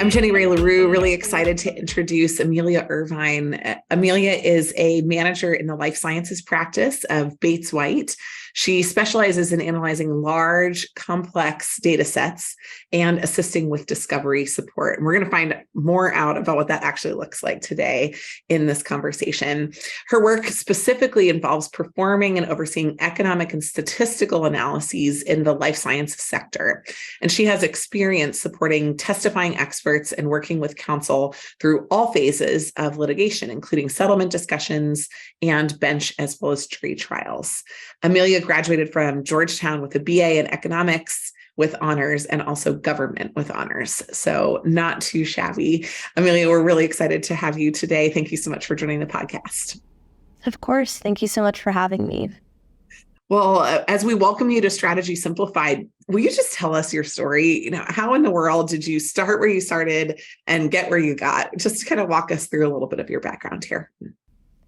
I'm Jenny Ray LaRue, really excited to introduce Amelia Irvine. Amelia is a manager in the life sciences practice of Bates White. She specializes in analyzing large, complex data sets and assisting with discovery support. And we're going to find more out about what that actually looks like today in this conversation. Her work specifically involves performing and overseeing economic and statistical analyses in the life sciences sector. And she has experience supporting testifying experts and working with counsel through all phases of litigation, including settlement discussions and bench as well as jury trials. Amelia graduated from Georgetown with a BA in economics with honors and also government with honors. So not too shabby. Amelia, we're really excited to have you today. Thank you so much for joining the podcast. Of course. Thank you so much for having me. Well, as we welcome you to Strategy Simplified, will you just tell us your story? How in the world did you start where you started and get where you got? Just kind of walk us through a little bit of your background here.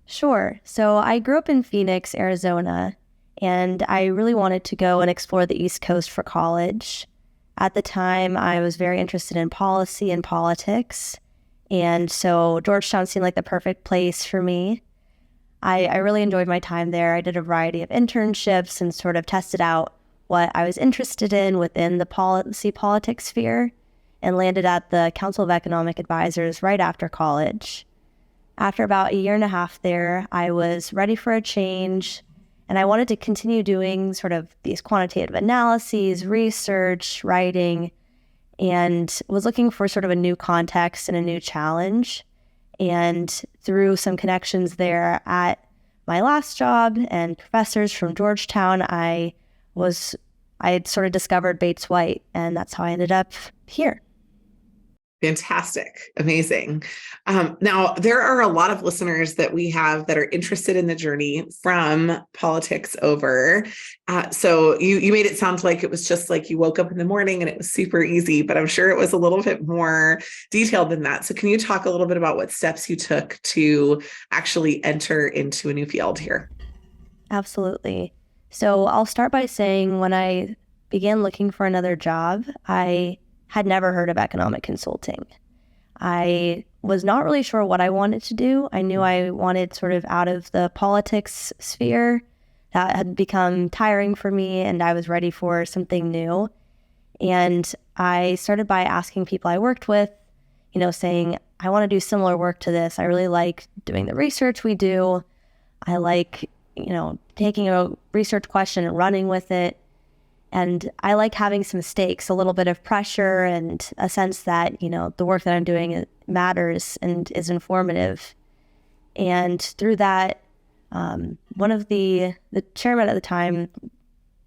Sure. So I grew up in Phoenix, Arizona, and I really wanted to go and explore the East Coast for college. At the time, I was very interested in policy and politics, and so Georgetown seemed like the perfect place for me. I really enjoyed my time there. I did a variety of internships and sort of tested out what I was interested in within the policy politics sphere and landed at the Council of Economic Advisors right after college. After about a year and a half there, I was ready for a change, and I wanted to continue doing sort of these quantitative analyses, research, writing, and was looking for sort of a new context and a new challenge. And through some connections there at my last job and professors from Georgetown, I had sort of discovered Bates White, and that's how I ended up here. Fantastic. Amazing. Now, there are a lot of listeners that we have that are interested in the journey from politics over. So you made it sound like it was just like you woke up in the morning and it was super easy, but I'm sure it was a little bit more detailed than that. So can you talk a little bit about what steps you took to actually enter into a new field here? Absolutely. So I'll start by saying when I began looking for another job, I had never heard of economic consulting. I was not really sure what I wanted to do. I knew I wanted sort of out of the politics sphere. That had become tiring for me, and I was ready for something new. And I started by asking people I worked with, saying, I want to do similar work to this. I really like doing the research we do. I like, taking a research question and running with it. And I like having some stakes, a little bit of pressure, and a sense that, the work that I'm doing matters and is informative. And through that, one of the chairman at the time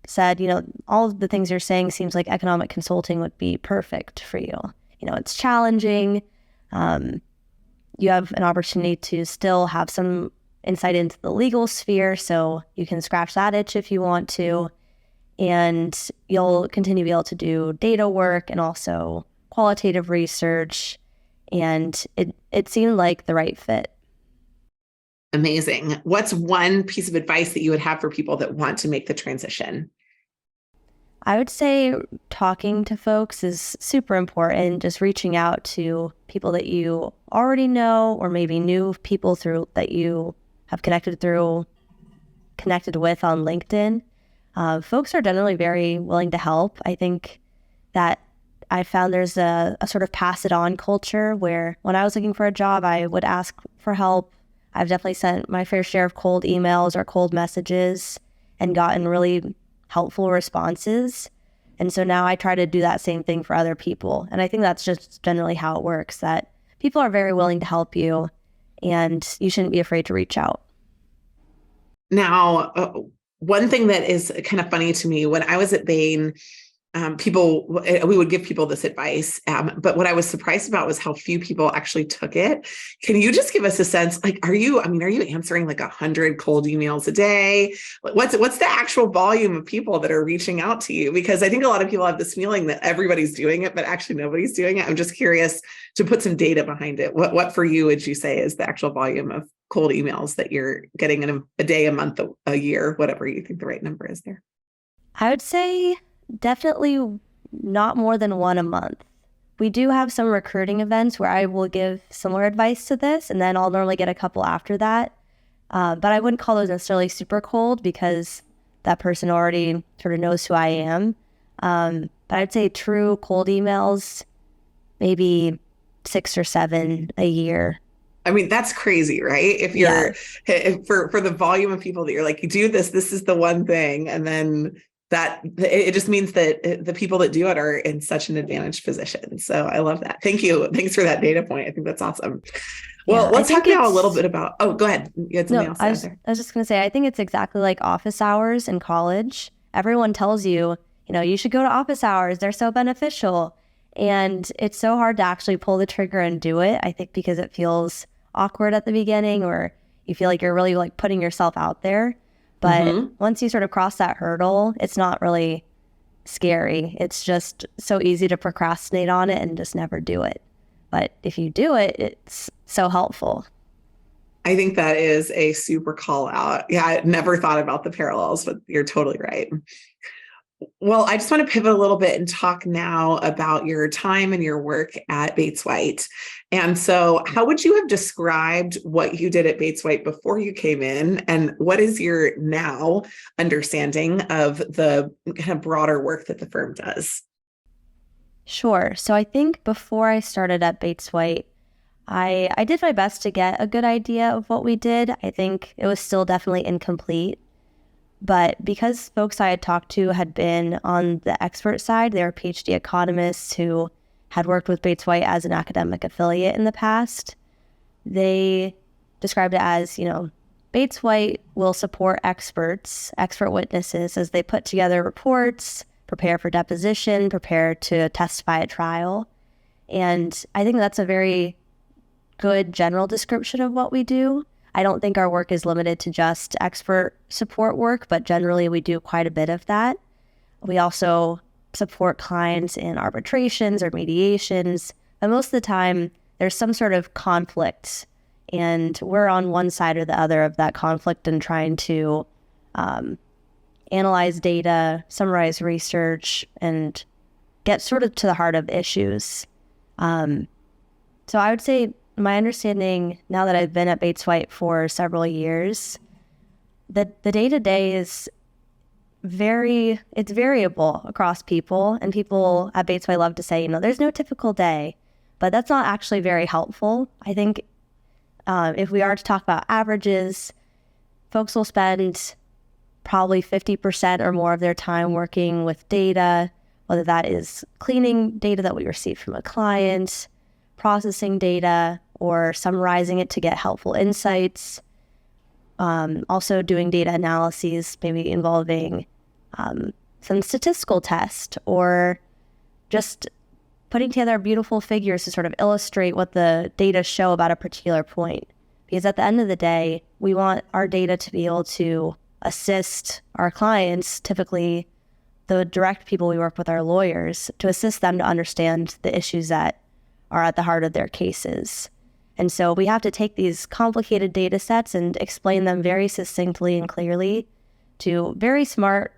said, all of the things you're saying seems like economic consulting would be perfect for you. It's challenging. You have an opportunity to still have some insight into the legal sphere, so you can scratch that itch if you want to. And you'll continue to be able to do data work and also qualitative research. And it seemed like the right fit. Amazing. What's one piece of advice that you would have for people that want to make the transition? I would say talking to folks is super important. Just reaching out to people that you already know, or maybe new people that you have connected with on LinkedIn. Folks are generally very willing to help. I think that I found there's a sort of pass it on culture where when I was looking for a job, I would ask for help. I've definitely sent my fair share of cold emails or cold messages and gotten really helpful responses. And so now I try to do that same thing for other people. And I think that's just generally how it works, that people are very willing to help you and you shouldn't be afraid to reach out. Now, one thing that is kind of funny to me, when I was at Bain, we would give people this advice, but what I was surprised about was how few people actually took it. Can you just give us a sense, like, are you answering like 100 cold emails a day? What's the actual volume of people that are reaching out to you? Because I think a lot of people have this feeling that everybody's doing it, but actually nobody's doing it. I'm just curious to put some data behind it. What for you would you say is the actual volume of cold emails that you're getting in a day, a month, a year, whatever you think the right number is there? I would say definitely not more than one a month. We do have some recruiting events where I will give similar advice to this, and then I'll normally get a couple after that. But I wouldn't call those necessarily super cold because that person already sort of knows who I am. But I'd say true cold emails, maybe 6 or 7 a year. I mean, that's crazy, right? If you're for the volume of people that you're like, you do this is the one thing. And then that it just means that the people that do it are in such an advantaged position. So I love that. Thank you. Thanks for that data point. I think that's awesome. Well, let's talk now a little bit about, go ahead. You had something else to add there. I was just going to say, I think it's exactly like office hours in college. Everyone tells you, you should go to office hours. They're so beneficial. And it's so hard to actually pull the trigger and do it, I think, because it feels awkward at the beginning, or you feel like you're really like putting yourself out there. But once you sort of cross that hurdle, it's not really scary. It's just so easy to procrastinate on it and just never do it. But if you do it, it's so helpful. I think that is a super call out. Yeah, I never thought about the parallels, but you're totally right. Well, I just want to pivot a little bit and talk now about your time and your work at Bates White. And so how would you have described what you did at Bates White before you came in? And what is your now understanding of the kind of broader work that the firm does? Sure. So I think before I started at Bates White, I did my best to get a good idea of what we did. I think it was still definitely incomplete. But because folks I had talked to had been on the expert side, they were PhD economists who had worked with Bates White as an academic affiliate in the past, they described it as, Bates White will support expert witnesses as they put together reports, prepare for deposition, prepare to testify at trial. And I think that's a very good general description of what we do. I don't think our work is limited to just expert support work, but generally we do quite a bit of that. We also support clients in arbitrations or mediations, but most of the time there's some sort of conflict, and we're on one side or the other of that conflict and trying to analyze data, summarize research, and get sort of to the heart of issues. So I would say my understanding, now that I've been at Bates White for several years, that the day-to-day is it's variable across people, and people at Bates White love to say, there's no typical day, but that's not actually very helpful. I think if we are to talk about averages, folks will spend probably 50% or more of their time working with data, whether that is cleaning data that we receive from a client, processing data, or summarizing it to get helpful insights. Also doing data analyses, maybe involving some statistical test, or just putting together beautiful figures to sort of illustrate what the data show about a particular point. Because at the end of the day, we want our data to be able to assist our clients, typically the direct people we work with, our lawyers, to assist them to understand the issues that are at the heart of their cases. And so we have to take these complicated data sets and explain them very succinctly and clearly to very smart,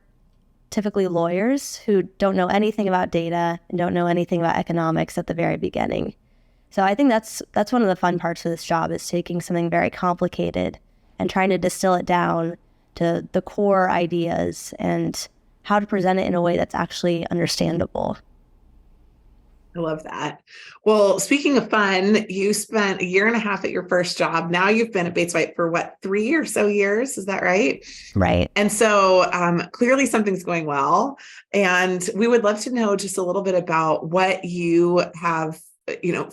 typically lawyers who don't know anything about data and don't know anything about economics at the very beginning. So I think that's one of the fun parts of this job, is taking something very complicated and trying to distill it down to the core ideas and how to present it in a way that's actually understandable. I love that. Well, speaking of fun, you spent 1.5 years at your first job. Now you've been at Bates White for 3 or so years. Is that right? Right. And so clearly something's going well. And we would love to know just a little bit about what you have,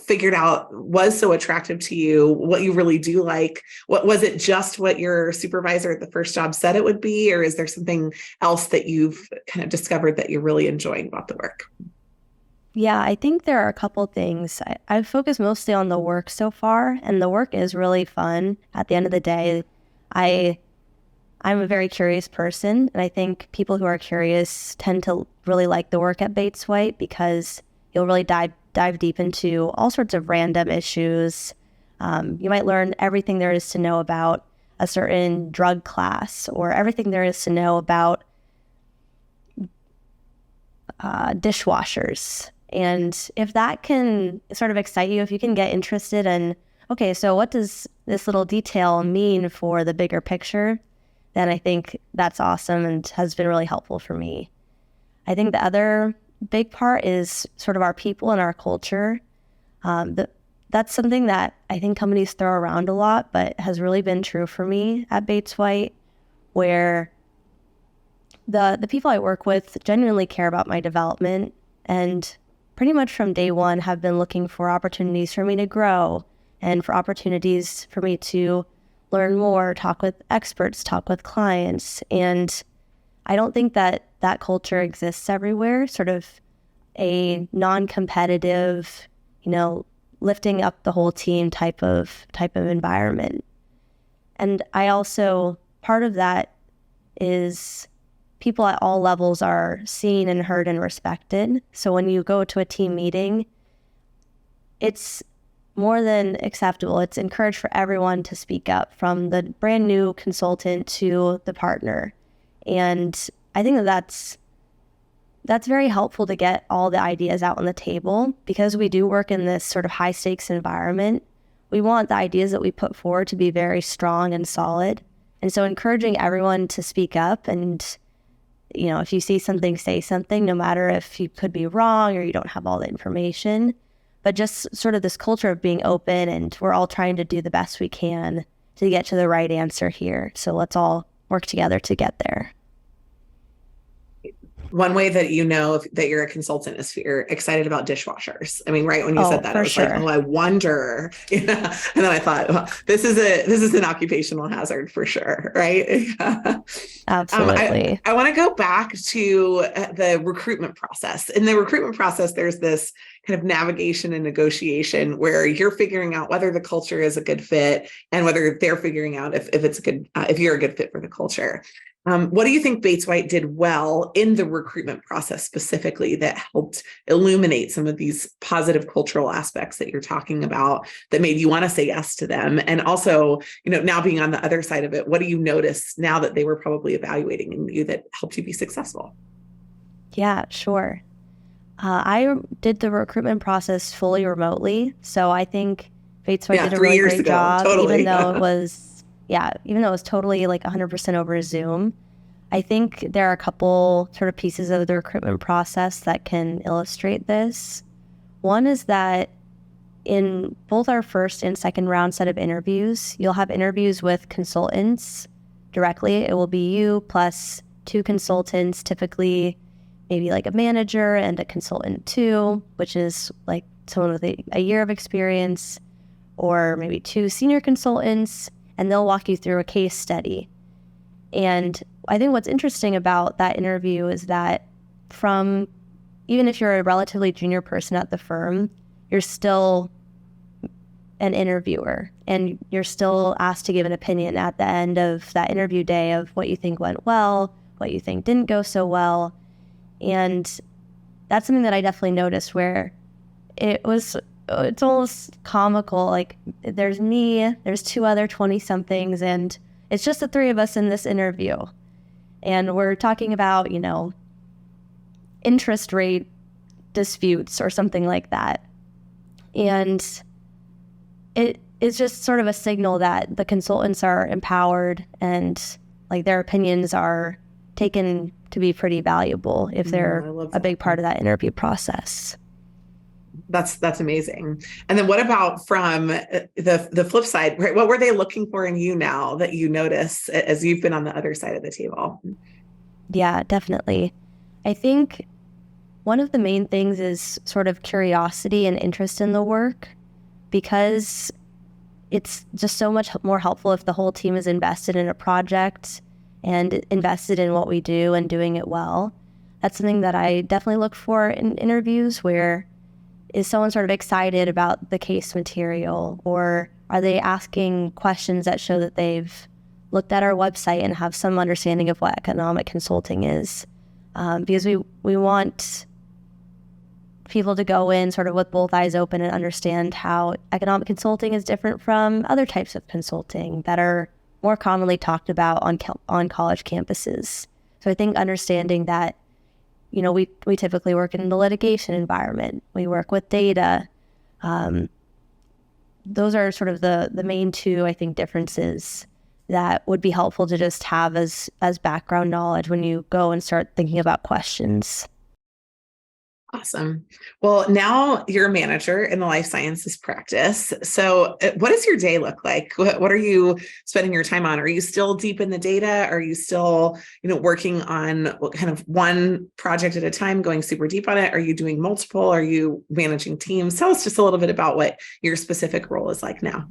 figured out was so attractive to you, what you really do like. What was it, just what your supervisor at the first job said it would be? Or is there something else that you've kind of discovered that you're really enjoying about the work? Yeah, I think there are a couple things. I've focused mostly on the work so far, and the work is really fun. At the end of the day, I'm a very curious person, and I think people who are curious tend to really like the work at Bates White because you'll really dive deep into all sorts of random issues. You might learn everything there is to know about a certain drug class, or everything there is to know about dishwashers. And if that can sort of excite you, if you can get interested in, okay, so what does this little detail mean for the bigger picture, then I think that's awesome and has been really helpful for me. I think the other big part is sort of our people and our culture. That's something that I think companies throw around a lot, but has really been true for me at Bates White, where the people I work with genuinely care about my development, and pretty much from day one have been looking for opportunities for me to grow and for opportunities for me to learn more, talk with experts, talk with clients. And I don't think that that culture exists everywhere, sort of a non-competitive, lifting up the whole team type of environment. And I also, part of that is people at all levels are seen and heard and respected. So when you go to a team meeting, it's more than acceptable. It's encouraged for everyone to speak up, from the brand new consultant to the partner. And I think that's very helpful to get all the ideas out on the table, because we do work in this sort of high stakes environment. We want the ideas that we put forward to be very strong and solid. And so encouraging everyone to speak up, and, if you see something, say something, no matter if you could be wrong or you don't have all the information, but just sort of this culture of being open, and we're all trying to do the best we can to get to the right answer here. So let's all work together to get there. One way that that you're a consultant is if you're excited about dishwashers. I mean, right when you said that, I was like, oh, I wonder. And then I thought, well, this is an occupational hazard for sure, right? Absolutely. I want to go back to the recruitment process. In the recruitment process, there's this kind of navigation and negotiation where you're figuring out whether the culture is a good fit and whether they're figuring out if you're a good fit for the culture. What do you think Bates White did well in the recruitment process specifically that helped illuminate some of these positive cultural aspects that you're talking about that made you want to say yes to them? And also, now being on the other side of it, what do you notice now that they were probably evaluating you that helped you be successful? Yeah, sure. I did the recruitment process fully remotely. So I think Bates White did a really great job, totally. even though it was totally like 100% over Zoom. I think there are a couple sort of pieces of the recruitment process that can illustrate this. One is that in both our first and second round set of interviews, you'll have interviews with consultants directly. It will be you plus two consultants, typically maybe like a manager and a consultant too, which is like someone with a year of experience, or maybe two senior consultants, and they'll walk you through a case study. And I think what's interesting about that interview is that even if you're a relatively junior person at the firm, you're still an interviewer, and you're still asked to give an opinion at the end of that interview day of what you think went well, what you think didn't go so well. And that's something that I definitely noticed, where it's almost comical. Like, there's me, there's two other 20-somethings, and it's just the three of us in this interview. And we're talking about, interest rate disputes or something like that. And it is just sort of a signal that the consultants are empowered, and like their opinions are taken to be pretty valuable if they're a big part of that interview process. That's amazing. And then what about from the flip side? What were they looking for in you now that you notice as you've been on the other side of the table? Yeah, definitely. I think one of the main things is sort of curiosity and interest in the work, because it's just so much more helpful if the whole team is invested in a project and invested in what we do and doing it well. That's something that I definitely look for in interviews, where is someone sort of excited about the case material, or are they asking questions that show that they've looked at our website and have some understanding of what economic consulting is? Because we want people to go in sort of with both eyes open and understand how economic consulting is different from other types of consulting that are more commonly talked about on college campuses. So I think understanding that we typically work in the litigation environment. We work with data. Those are sort of the main two, I think, differences that would be helpful to just have as background knowledge when you go and start thinking about questions. Awesome. Well, now you're a manager in the life sciences practice. So what does your day look like? What are you spending your time on? Are you still deep in the data? Are you still, working on what kind of one project at a time, going super deep on it? Are you doing multiple? Are you managing teams? Tell us just a little bit about what your specific role is like now.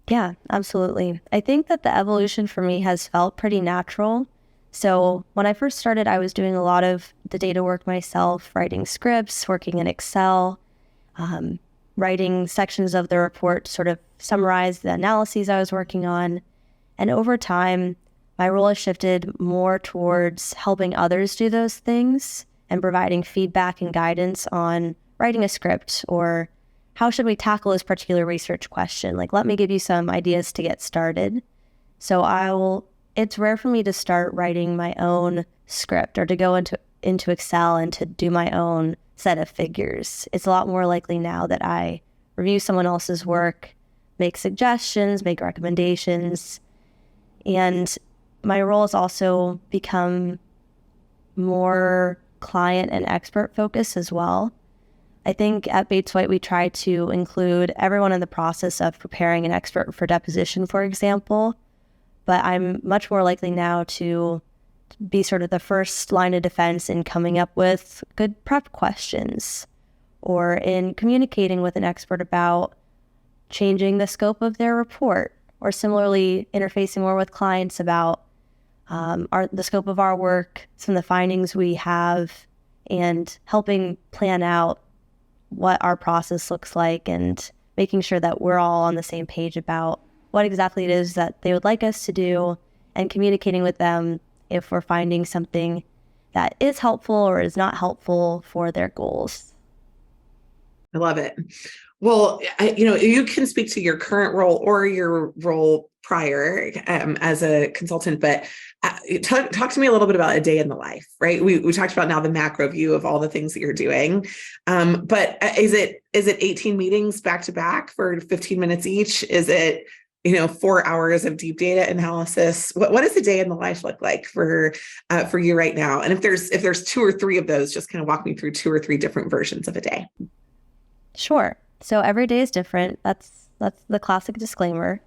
Yeah, absolutely. I think that the evolution for me has felt pretty natural. So when I first started, I was doing a lot of the data work myself, writing scripts, working in Excel, writing sections of the report to sort of summarize the analyses I was working on. And over time, my role has shifted more towards helping others do those things and providing feedback and guidance on writing a script, or how should we tackle this particular research question? Like, let me give you some ideas to get started. So it's rare for me to start writing my own script or to go into Excel and to do my own set of figures. It's a lot more likely now that I review someone else's work, make suggestions, make recommendations. And my role has also become more client and expert focused as well. I think at Bates White, we try to include everyone in the process of preparing an expert for deposition, for example. But I'm much more likely now to be sort of the first line of defense in coming up with good prep questions, or in communicating with an expert about changing the scope of their report, or similarly interfacing more with clients about the scope of our work, some of the findings we have, and helping plan out what our process looks like and making sure that we're all on the same page about what exactly it is that they would like us to do, and communicating with them if we're finding something that is helpful or is not helpful for their goals. I love it. Well, you can speak to your current role or your role prior as a consultant, but talk to me a little bit about a day in the life, right? We talked about now the macro view of all the things that you're doing. But is it 18 meetings back to back for 15 minutes each? Is it 4 hours of deep data analysis? What does a day in the life look like for you right now? And if there's 2 or 3 of those, just kind of walk me through 2 or 3 different versions of a day. Sure. So every day is different. That's the classic disclaimer.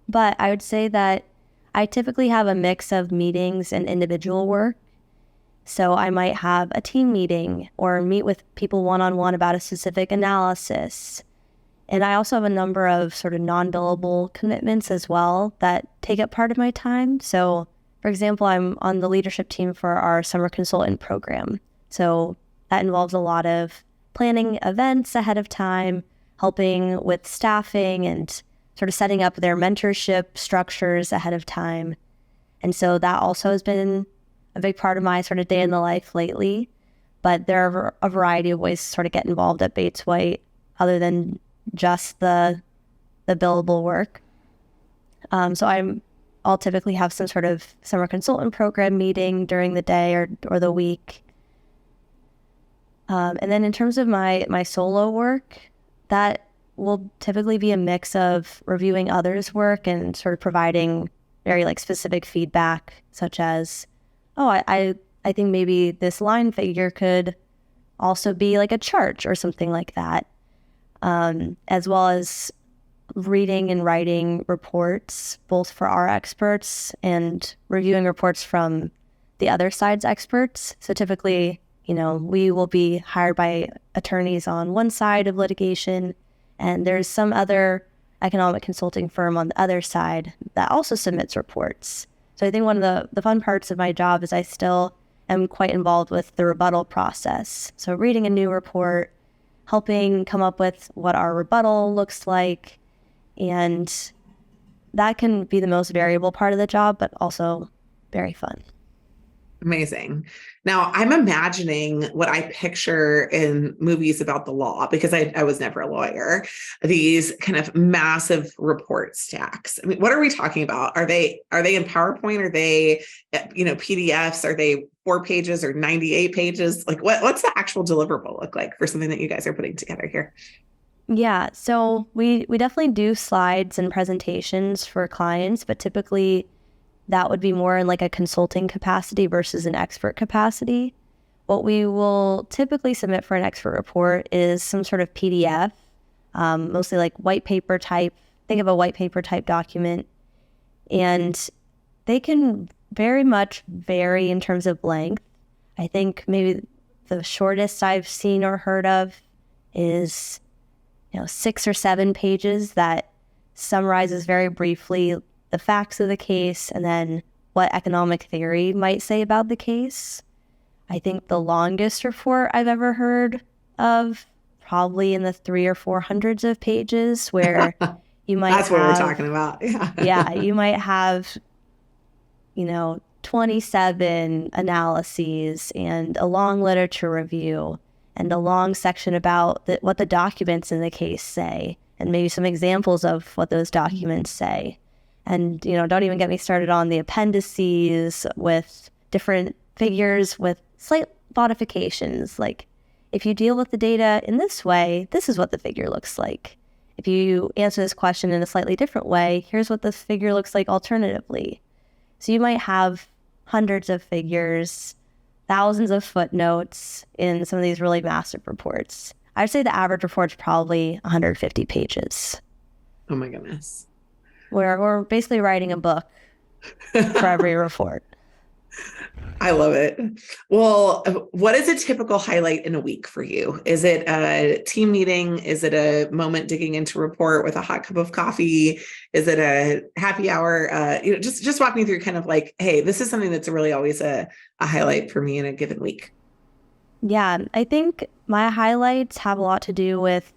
But I would say that I typically have a mix of meetings and individual work. So I might have a team meeting or meet with people one-on-one about a specific analysis. And I also have a number of sort of non-billable commitments as well that take up part of my time. So, for example, I'm on the leadership team for our summer consultant program. So that involves a lot of planning events ahead of time, helping with staffing and sort of setting up their mentorship structures ahead of time. And so that also has been a big part of my sort of day in the life lately. But there are a variety of ways to sort of get involved at Bates White other than just the billable work. So I'll typically have some sort of summer consultant program meeting during the day or the week. And then in terms of my solo work, that will typically be a mix of reviewing others' work and sort of providing very specific feedback, such as, I think maybe this line figure could also be like a chart or something like that. As well as reading and writing reports, both for our experts and reviewing reports from the other side's experts. So typically, we will be hired by attorneys on one side of litigation, and there's some other economic consulting firm on the other side that also submits reports. So I think one of the fun parts of my job is I still am quite involved with the rebuttal process. So reading a new report, helping come up with what our rebuttal looks like, and that can be the most variable part of the job, but also very fun. Amazing. Now, I'm imagining what I picture in movies about the law because I was never a lawyer. These kind of massive report stacks. I mean, what are we talking about? Are they in PowerPoint? Are they, PDFs? Are they 4 pages or 98 pages? Like what's the actual deliverable look like for something that you guys are putting together here? Yeah, so we definitely do slides and presentations for clients, but typically that would be more in like a consulting capacity versus an expert capacity. What we will typically submit for an expert report is some sort of PDF, mostly like white paper type. Think of a white paper type document. And they can very much vary in terms of length. I think maybe the shortest I've seen or heard of is 6 or 7 pages that summarizes very briefly the facts of the case and then what economic theory might say about the case. I think the longest report I've ever heard of, probably in the 300 or 400s of pages, where you might That's what we're talking about. Yeah, you might have 27 analyses and a long literature review and a long section about what the documents in the case say and maybe some examples of what those documents say. And, don't even get me started on the appendices with different figures with slight modifications. Like, if you deal with the data in this way, this is what the figure looks like. If you answer this question in a slightly different way, here's what this figure looks like alternatively. So you might have hundreds of figures, thousands of footnotes in some of these really massive reports. I'd say the average report's probably 150 pages. Oh my goodness. We're basically writing a book for every report. I love it. Well, what is a typical highlight in a week for you? Is it a team meeting? Is it a moment digging into a report with a hot cup of coffee? Is it a happy hour? Just walk me through kind of like, hey, this is something that's really always a highlight for me in a given week. Yeah, I think my highlights have a lot to do with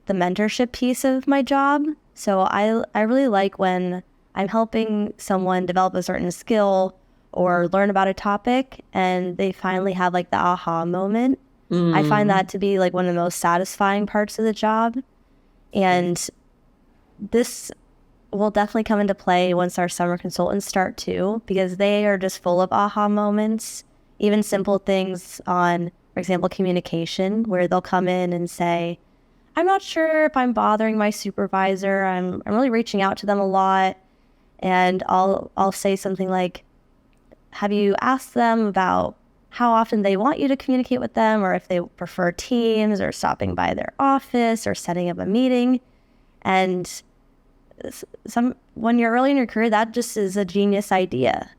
the mentorship piece of my job. So I really like when I'm helping someone develop a certain skill or learn about a topic and they finally have like the aha moment. I find that to be like one of the most satisfying parts of the job. And this will definitely come into play once our summer consultants start too, because they are just full of aha moments, even simple things on, for example, communication, where they'll come in and say, I'm not sure if I'm bothering my supervisor. I'm really reaching out to them a lot. And I'll say something like, have you asked them about how often they want you to communicate with them, or if they prefer Teams or stopping by their office or setting up a meeting? And when you're early in your career, that just is a genius idea.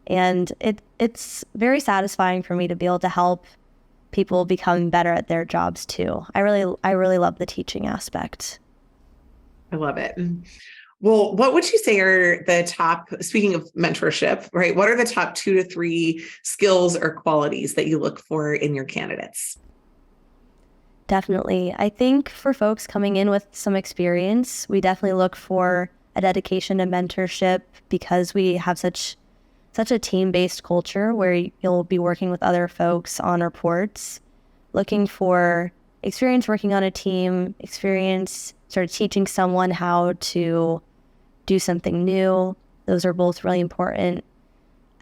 And it's very satisfying for me to be able to help people become better at their jobs too. I really love the teaching aspect. I love it. Well, what would you say are the top, speaking of mentorship, right? What are the top 2 to 3 skills or qualities that you look for in your candidates? Definitely. I think for folks coming in with some experience, we definitely look for a dedication to mentorship because we have such a team-based culture where you'll be working with other folks on reports, looking for experience working on a team, experience sort of teaching someone how to do something new. Those are both really important,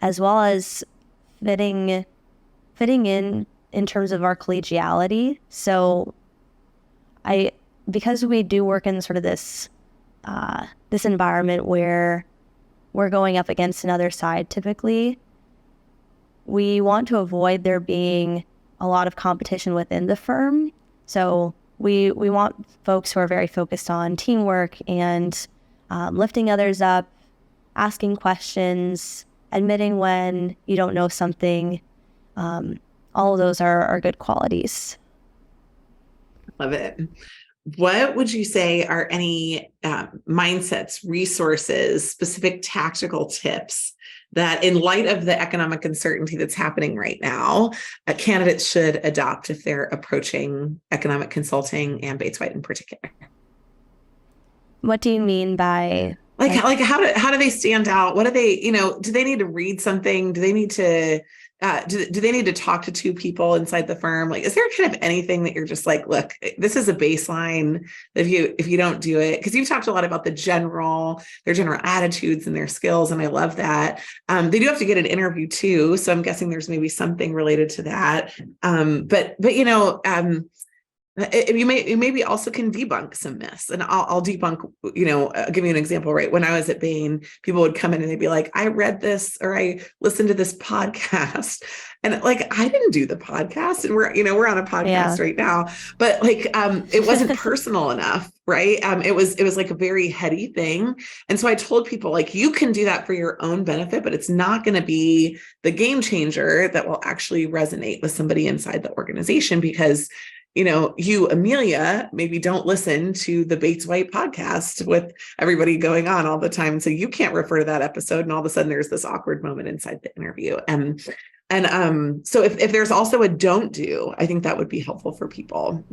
as well as fitting in terms of our collegiality. So because we do work in sort of this environment where we're going up against another side typically, we want to avoid there being a lot of competition within the firm. So we want folks who are very focused on teamwork and lifting others up, asking questions, admitting when you don't know something. All of those are good qualities. Love it. What would you say are any mindsets, resources, specific tactical tips that in light of the economic uncertainty that's happening right now, candidates should adopt if they're approaching economic consulting and Bates White in particular? What do you mean by Like how do they stand out? What do they, do they need to read something? Do they need to do they need to talk to two people inside the firm? Like, is there kind of anything that you're just like, look, this is a baseline. If you don't do it, because you've talked a lot about their general attitudes and their skills, and I love that. They do have to get an interview too, so I'm guessing there's maybe something related to that. But you maybe also can debunk some myths, and I'll debunk, I'll give you an example, right? When I was at Bain, people would come in and they'd be like, I read this, or I listened to this podcast, and like, I didn't do the podcast, and we're on a podcast right now, but like, it wasn't personal enough, right? It was like a very heady thing. And so I told people, like, you can do that for your own benefit, but it's not going to be the game changer that will actually resonate with somebody inside the organization, because you, Amelia, maybe don't listen to the Bates White podcast with everybody going on all the time. So you can't refer to that episode. And all of a sudden there's this awkward moment inside the interview. So if there's also a don't do, I think that would be helpful for people.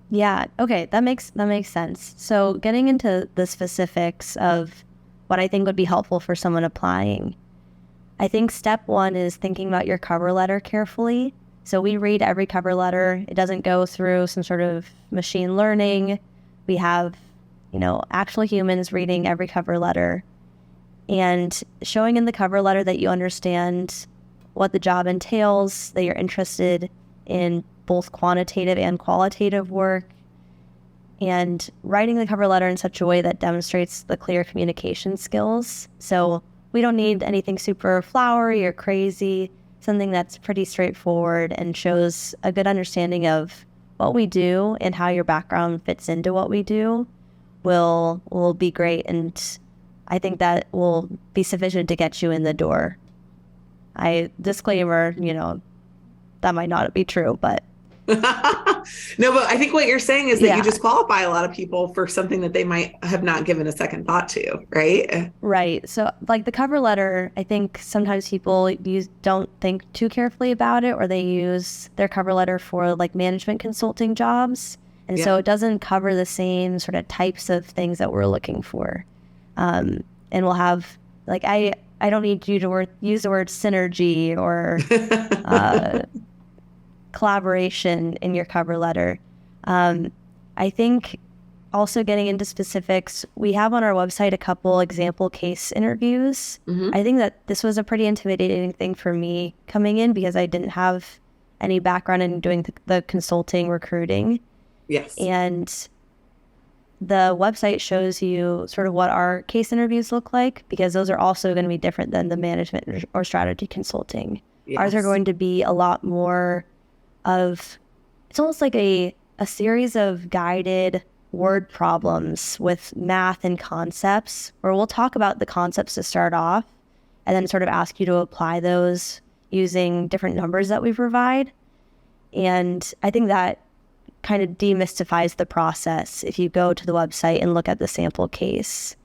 Yeah. Okay. That makes sense. So getting into the specifics of what I think would be helpful for someone applying, I think step one is thinking about your cover letter carefully. So we read every cover letter. It doesn't go through some sort of machine learning. We have, actual humans reading every cover letter and showing in the cover letter that you understand what the job entails, that you're interested in both quantitative and qualitative work, and writing the cover letter in such a way that demonstrates the clear communication skills. So we don't need anything super flowery or crazy. Something that's pretty straightforward and shows a good understanding of what we do and how your background fits into what we do will be great. And I think that will be sufficient to get you in the door. Disclaimer, that might not be true, but no, but I think what you're saying is that you disqualify a lot of people for something that they might have not given a second thought to, right? Right. So like the cover letter, I think sometimes people don't think too carefully about it, or they use their cover letter for like management consulting jobs. And so it doesn't cover the same sort of types of things that we're looking for. And we'll have like, I don't need you to use the word synergy or collaboration in your cover letter. I think also getting into specifics, we have on our website a couple example case interviews. Mm-hmm. I think that this was a pretty intimidating thing for me coming in because I didn't have any background in doing the consulting recruiting. Yes. And the website shows you sort of what our case interviews look like, because those are also going to be different than the management or strategy consulting. Yes. Ours are going to be a lot more it's almost like a series of guided word problems with math and concepts, where we'll talk about the concepts to start off and then sort of ask you to apply those using different numbers that we provide. And I think that kind of demystifies the process if you go to the website and look at the sample case.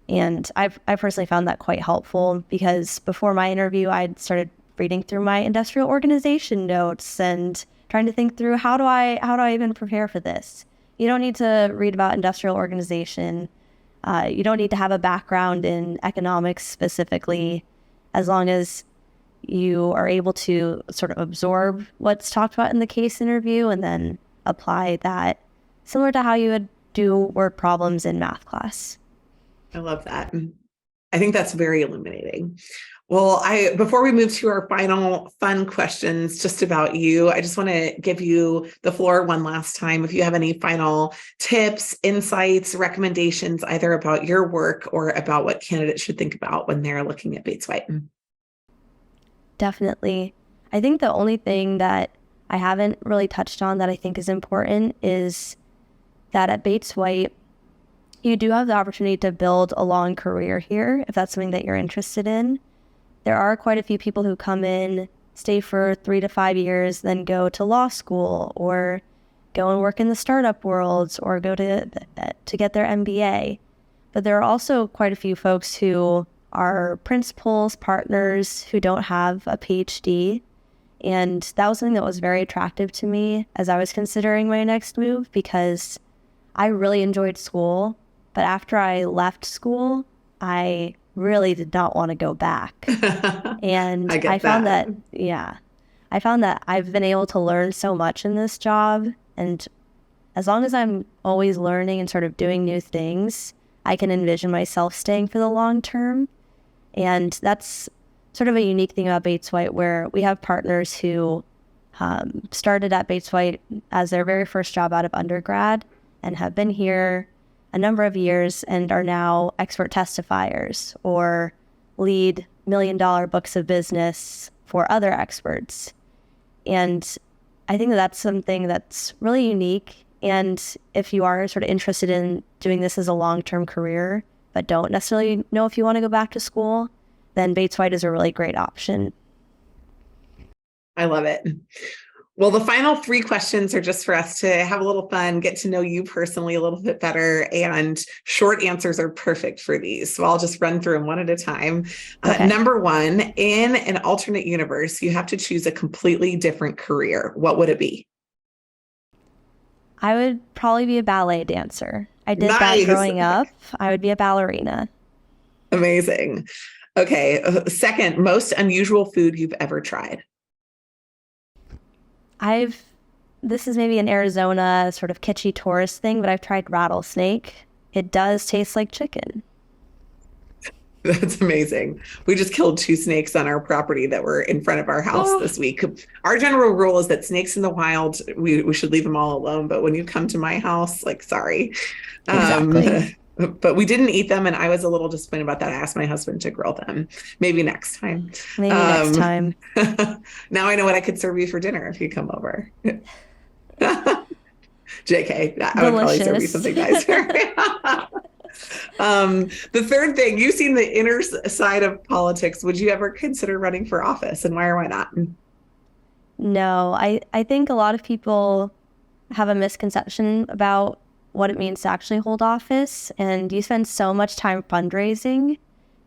And I personally found that quite helpful, because before my interview, I'd started reading through my industrial organization notes and trying to think through how do I even prepare for this. You don't need to read about industrial organization. You don't need to have a background in economics specifically, as long as you are able to sort of absorb what's talked about in the case interview and then apply that, similar to how you would do word problems in math class. I love that. I think that's very illuminating. Well, before we move to our final fun questions just about you, I just want to give you the floor one last time. If you have any final tips, insights, recommendations, either about your work or about what candidates should think about when they're looking at Bates White. Definitely. I think the only thing that I haven't really touched on that I think is important is that at Bates White, you do have the opportunity to build a long career here, if that's something that you're interested in. There are quite a few people who come in, stay for 3 to 5 years, then go to law school or go and work in the startup worlds or go to get their MBA. But there are also quite a few folks who are principals, partners, who don't have a PhD. And that was something that was very attractive to me as I was considering my next move, because I really enjoyed school. But after I left school, I really did not want to go back. And I get I found that. I found that I've been able to learn so much in this job. And as long as I'm always learning and sort of doing new things, I can envision myself staying for the long term. And that's sort of a unique thing about Bates White, where we have partners who started at Bates White as their very first job out of undergrad and have been here a number of years and are now expert testifiers or lead $1 million books of business for other experts. And I think that that's something that's really unique. And if you are sort of interested in doing this as a long-term career, but don't necessarily know if you want to go back to school, then Bates White is a really great option. I love it. Well, the final 3 questions are just for us to have a little fun, get to know you personally a little bit better, and short answers are perfect for these. So I'll just run through them one at a time. Okay. Number 1, in an alternate universe, you have to choose a completely different career. What would it be? I would probably be a ballet dancer. I did that Nice. growing up. I would be a ballerina. Amazing. Okay. Second, most unusual food you've ever tried. This is maybe an Arizona sort of kitschy tourist thing, but I've tried rattlesnake. It does taste like chicken. That's amazing. We just killed 2 snakes on our property that were in front of our house this week. Our general rule is that snakes in the wild, we should leave them all alone. But when you come to my house, like, sorry. Exactly. But we didn't eat them. And I was a little disappointed about that. I asked my husband to grill them. Maybe next time. Maybe next time. Now I know what I could serve you for dinner if you come over. JK, I would probably serve you something nicer. The third thing, you've seen the inner side of politics. Would you ever consider running for office, and why or why not? No, I think a lot of people have a misconception about what it means to actually hold office. And you spend so much time fundraising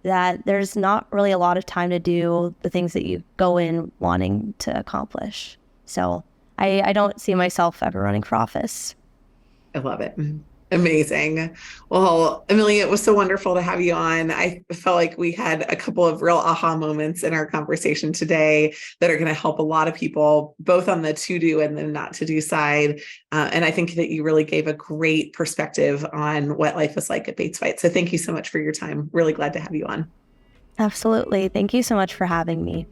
that there's not really a lot of time to do the things that you go in wanting to accomplish. So I don't see myself ever running for office. I love it. Amazing. Well, Amelia, it was so wonderful to have you on. I felt like we had a couple of real aha moments in our conversation today that are going to help a lot of people, both on the to-do and the not-to-do side. And I think that you really gave a great perspective on what life is like at Bates White. So thank you so much for your time. Really glad to have you on. Absolutely. Thank you so much for having me.